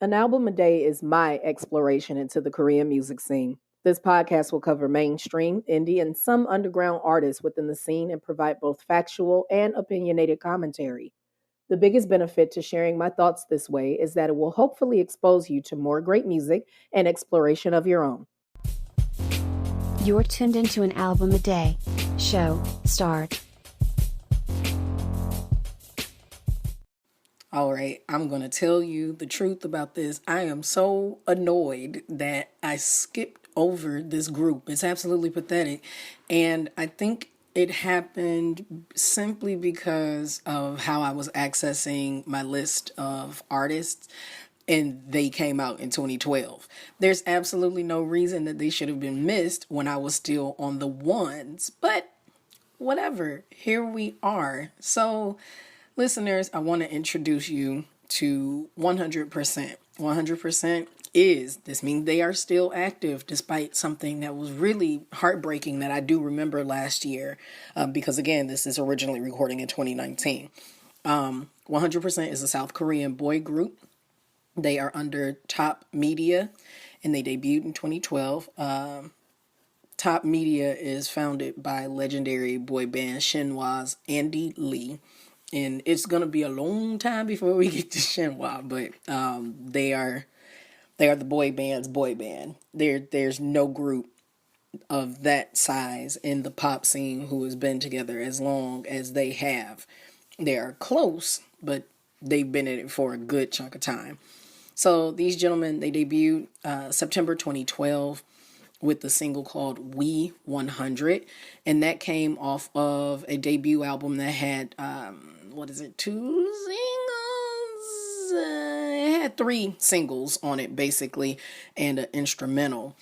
An album a day is my exploration into the Korean music scene. This podcast will cover mainstream, indie, and some underground artists within the scene and provide both factual and opinionated commentary. The biggest benefit to sharing my thoughts this way is that it will hopefully expose you to more great music and exploration of your own. You're tuned into an album a day. Show, start. All right, I'm going to tell you the truth about this. I am so annoyed that I skipped over this group. It's absolutely pathetic. And I think it happened simply because of how I was accessing my list of artists and they came out in 2012. There's absolutely no reason that they should have been missed when I was still on the ones, but whatever, here we are. So listeners, I want to introduce you to 100%. 100% this means they are still active despite something that was really heartbreaking that I do remember last year, because again, this is originally recording in 2019. 100% is a South Korean boy group. They are under Top Media and they debuted in 2012. Top Media is founded by legendary boy band Shinhwa's Andy Lee. And it's going to be a long time before we get to Shinhwa, but they are the boy band's boy band. There's no group of that size in the pop scene who has been together as long as they have. They are close, but they've been in it for a good chunk of time. So these gentlemen, they debuted September 2012 with the single called We 100, and that came off of a debut album that had two singles? It had 3 singles on it, basically, and an instrumental.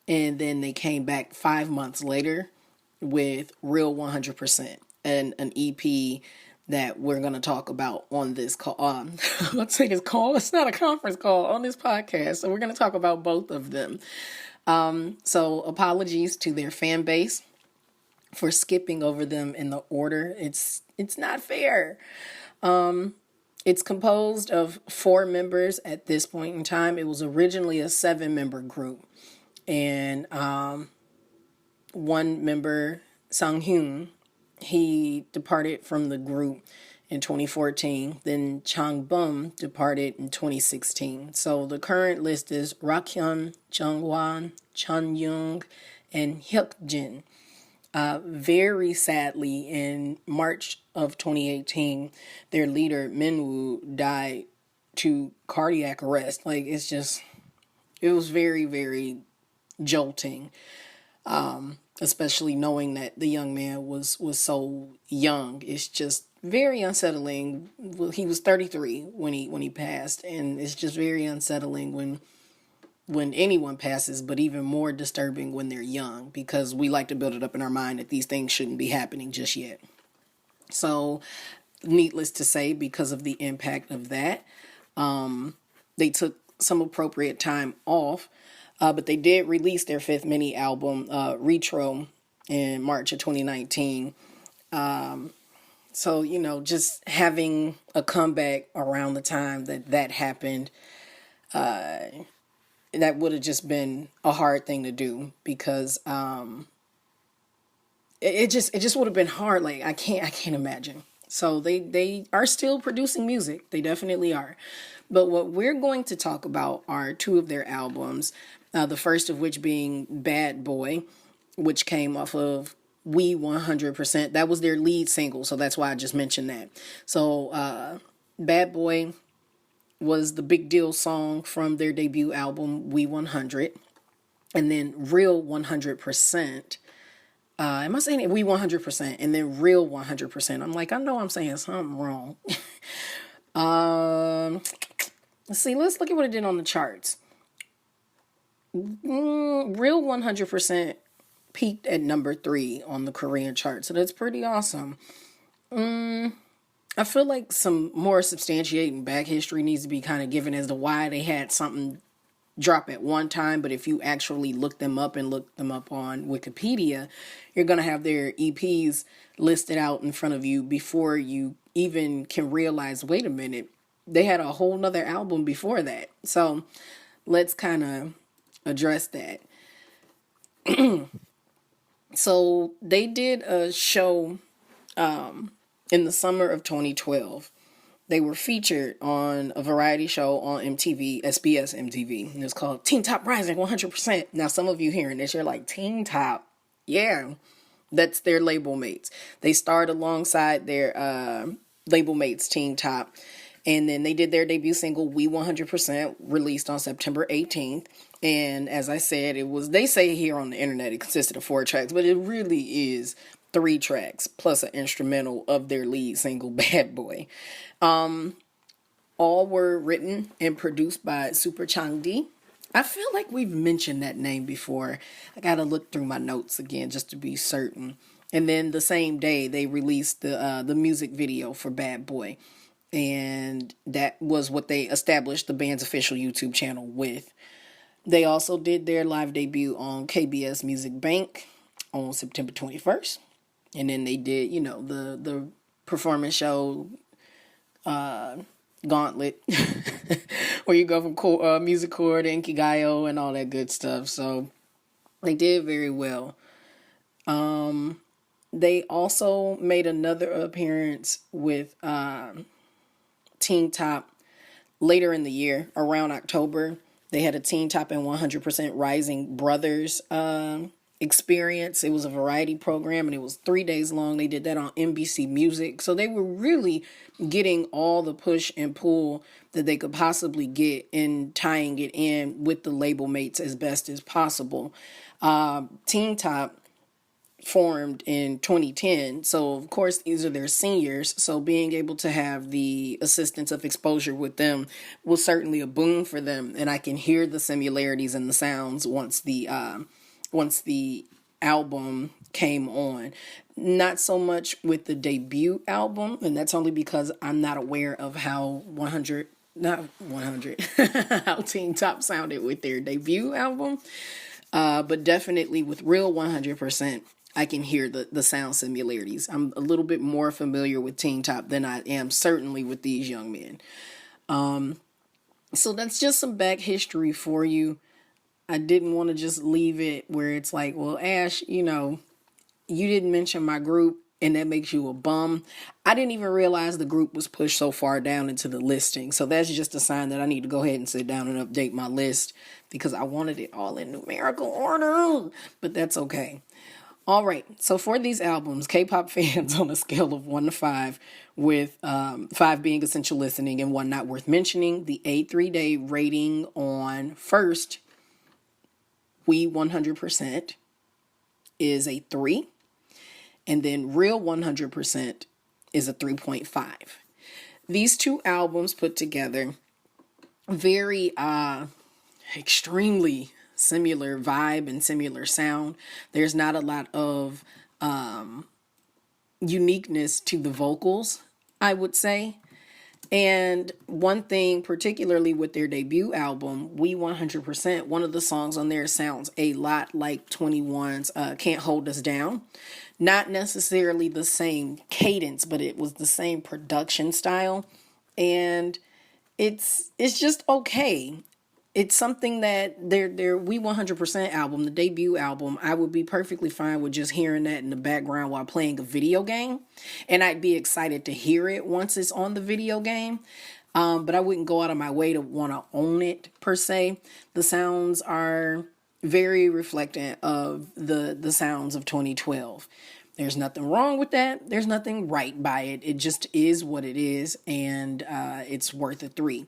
And then they came back 5 months later with Real 100%, and an EP that we're going to talk about on this call. Let's say this call. It's not a conference call on this podcast. So we're going to talk about both of them. So apologies to their fan base for skipping over them in the order. It's not fair. It's composed of 4 members at this point in time. It was originally a 7-member group. And one member, Sanghyun, he departed from the group in 2014. Then Changbum departed in 2016. So the current list is Rockhyun, Joghean, Chanyong, and Hyukjin. Very sadly, in March of 2018, their leader, Minwoo, died to cardiac arrest. It was very, very jolting. Especially knowing that the young man was so young. It's just very unsettling. Well, he was 33 when he passed, and it's just very unsettling when anyone passes, but even more disturbing when they're young, because we like to build it up in our mind that these things shouldn't be happening just yet. So, needless to say, because of the impact of that, they took some appropriate time off. But they did release their 5th mini album, Retro, in March of 2019. So, just having a comeback around the time that happened, that would have just been a hard thing to do, because it just would have been hard. Like, I can't imagine. So they are still producing music. They definitely are. But what we're going to talk about are 2 of their albums. The first of which being Bad Boy, which came off of We 100%. That was their lead single, so that's why I just mentioned that. So Bad Boy was the big deal song from their debut album, We 100. And then Real 100%. Am I saying it? We 100%. And then Real 100%. I'm like, I know I'm saying something wrong. Let's see. Let's look at what it did on the charts. Real 100% peaked at number 3 on the Korean chart, so that's pretty awesome. I feel like some more substantiating back history needs to be kind of given as to why they had something drop at one time, but if you actually look them up and look them up on Wikipedia, you're going to have their EPs listed out in front of you before you even can realize, wait a minute, they had a whole nother album before that. So let's kind of address that. So they did a show in the summer of 2012. They were featured on a variety show on MTV, SBS MTV, and it's called Teen Top Rising 100%. Now, some of you hearing this, you're like, Teen Top? Yeah, that's their label mates. They starred alongside their label mates, Teen Top, and then they did their debut single, We 100%, released on September 18th. And as I said, they say here on the internet it consisted of 4 tracks, but it really is 3 tracks plus an instrumental of their lead single, Bad Boy. All were written and produced by Super Changdi. I feel like we've mentioned that name before. I gotta look through my notes again just to be certain. And then the same day they released the music video for Bad Boy, and that was what they established the band's official YouTube channel with. They also did their live debut on KBS Music Bank on September 21st, and then they did the performance show Gauntlet, where you go from music core to Inkigayo and all that good stuff. So they did very well. They also made another appearance with Teen Top later in the year, around October. They had a Teen Top and 100% Rising Brothers experience. It was a variety program, and it was 3 days long. They did that on NBC Music. So they were really getting all the push and pull that they could possibly get in tying it in with the label mates as best as possible. Teen Top formed in 2010, so of course these are their seniors, so being able to have the assistance of exposure with them was certainly a boon for them, and I can hear the similarities in the sounds once the album came on. Not so much with the debut album, and that's only because I'm not aware of how how Teen Top sounded with their debut album, but definitely with Real 100%, I can hear the sound similarities. I'm a little bit more familiar with Teen Top than I am certainly with these young men. So that's just some back history for you. I didn't want to just leave it where it's like, well, Ash, you didn't mention my group and that makes you a bum. I didn't even realize the group was pushed so far down into the listing. So that's just a sign that I need to go ahead and sit down and update my list, because I wanted it all in numerical order, but that's okay. All right, so for these albums, K-pop fans on a scale of 1 to 5, with 5 being essential listening and 1 not worth mentioning, the A3-day rating on First, We 100% is a 3, and then Real 100% is a 3.5. These 2 albums put together, very extremely similar vibe and similar sound. There's not a lot of uniqueness to the vocals, I would say. And one thing particularly with their debut album, We 100%, one of the songs on there sounds a lot like 21's Can't Hold Us Down. Not necessarily the same cadence, but it was the same production style. And it's just okay. It's something that their We 100% album, the debut album, I would be perfectly fine with just hearing that in the background while playing a video game. And I'd be excited to hear it once it's on the video game. But I wouldn't go out of my way to want to own it per se. The sounds are very reflectant of the sounds of 2012. There's nothing wrong with that. There's nothing right by it. It just is what it is. And it's worth a 3.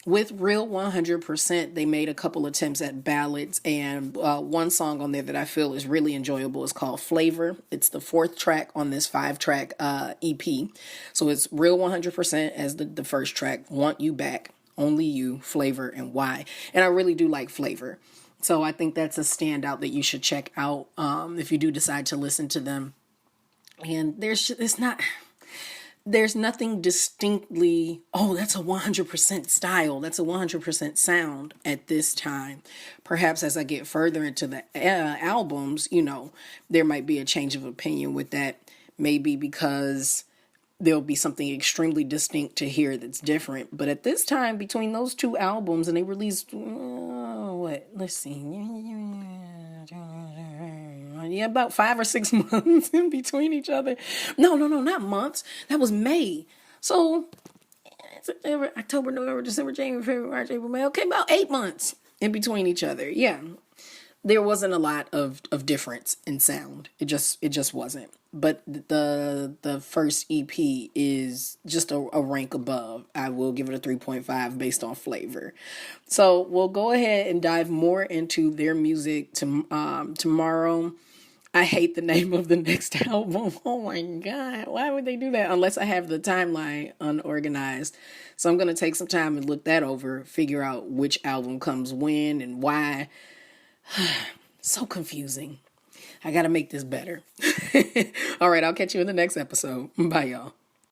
With Real 100%, they made a couple attempts at ballads, and one song on there that I feel is really enjoyable is called Flavor. It's the 4th track on this 5-track EP. So it's Real 100% as the first track, Want You Back, Only You, Flavor, and Why. And I really do like Flavor. So I think that's a standout that you should check out if you do decide to listen to them. And there's nothing distinctly, that's a 100% style, that's a 100% sound at this time. Perhaps as I get further into the albums, there might be a change of opinion with that. Maybe because there'll be something extremely distinct to hear that's different. But at this time, between those two albums, and they released, let's see. Yeah, about 5 or 6 months in between each other. No, not months. That was May. So, September, October, November, December, January, February, March, April, May. Okay, about 8 months in between each other. Yeah. There wasn't a lot of difference in sound. It just wasn't. But the first EP is just a rank above. I will give it a 3.5 based on flavor. So we'll go ahead and dive more into their music tomorrow. I hate the name of the next album. Oh my God. Why would they do that? Unless I have the timeline unorganized. So I'm going to take some time and look that over, figure out which album comes when and why. So confusing. I got to make this better. All right, I'll catch you in the next episode. Bye, y'all.